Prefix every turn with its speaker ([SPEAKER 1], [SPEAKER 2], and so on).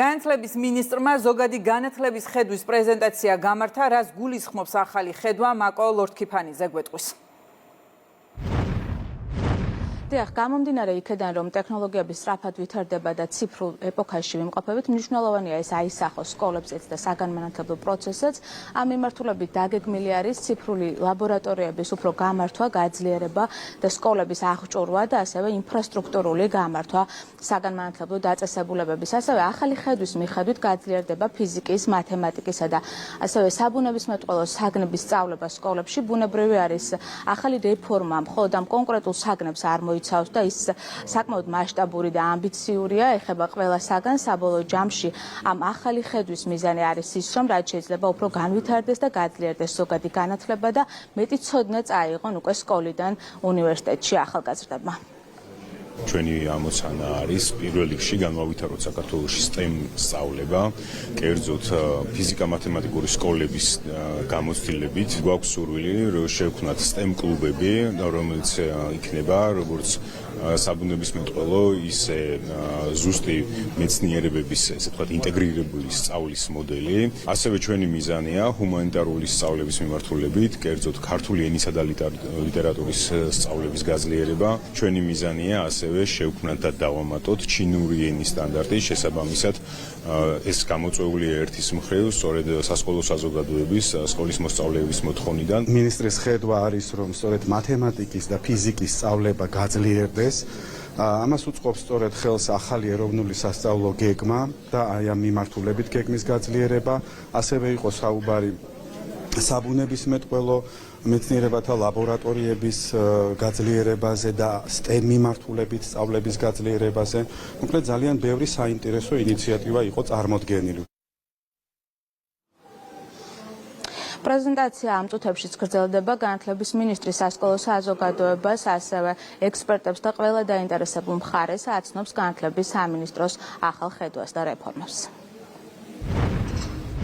[SPEAKER 1] განათლების მინისტრმა ზოგადი განათლების ხედვის პრეზენტაცია გამართა, რაც გულისხმობს ახალი ხედვა მაკო ლორთქიფანიძე გვეტყვის.
[SPEAKER 2] გამომდინარე იქედან, რომ ტექნოლოგიები სწრაფად ვითარდება და ციფრულ ეპოქაში ვიმყოფებით, მნიშვნელოვანია ეს აისახოს სკოლებზეც და საგანმანათლებლო პროცესსაც. ამ მიმართულებით დაგეგმილი არის ციფრული ლაბორატორიების უფრო გამართვა, გაძლიერება და სკოლების აღჭურვა და ასევე ინფრასტრუქტურული გამართვა საგანმანათლებლო დაწესებულებების. ასევე ახალი ხედვის მიხედვით გაძლიერდება ფიზიკის, მათემატიკისა და ასევე საბუნებისმეტყველო საგნების სწავლება სკოლებში. ბუნებრივი არის ახალი რეფორმა, მხოლოდ ამ კონკრეტულ საგნებს არ და ის საკმაოდ მასშტაბური და ამბიციურია, ეხება ყველა საგანს. საბოლოო ჯამში ამ ახალი ხედვის მიზანი არის ის, რომ რაც შეიძლება უფრო განვითარდეს და გაძლიერდეს ზოგადი განათლება და მეტი ცოდნა წაიღონ უკვე სკოლიდან უნივერსიტეტში ახალგაზრდებმა.
[SPEAKER 3] ჩვენი ამოცანა არის პირველ რიგში განმავითაროთ საქართველოში STEM სწავლება, კერძოდ ფიზიკა-მათემატიკური სკოლების გამოცდილებით. გვაქვს სურვილი, რომ შევქმნათ STEM კლუბები, რომელიც იქნება როგორც საბუნებისმეტყველო, ისე ზუსტი მეცნიერებების, ესე ვთქვათ, ინტეგრირებული სწავლის მოდელი. ასევე ჩვენი მიზანია ჰუმანიტარული სწავლების მიმართულებით, კერძოდ ქართული ენისა და ლიტერატურის სწავლების გაძლიერება. ჩვენი მიზანია ასევე შევქმნათ და დავამატოთ ჩინური ენის სტანდარტის შესაბამისად. ეს გამოწვეულია ერთის მხრივ, სწორედ სასკოლო საზოგადოების, სკოლის მოსწავლეების მოთხოვნიდან.
[SPEAKER 4] მინისტრის ხედვა არის, რომ სწორედ მათემატიკის და ფიზიკის სწავლება გაძლიერდეს. ამას უწყობს სწორედ ხელს ახალი ეროვნული სასწავლო გეგმა და აი ამ მიმართულებით გეგმის გაძლიერება. ასევე იყო საუბარი საბუნებისმეტყველო მეცნიერებათა ლაბორატორიების გაძლიერებაზე და STEM მიმართულებით სწავლების გაძლიერებაზე. მოკლედ ძალიან ბევრი საინტერესო ინიციატივა იყო წარმოდგენილი.
[SPEAKER 2] პრეზენტაცია ამ წუთებშიც გრძელდება. განათლების მინისტრი სასკოლო საზოგადოებას, ასევე ექსპერტებს და ყველა დაინტერესებულ მხარეს აცნობს განათლების სამინისტროს ახალ ხედვას და რეფორმებს.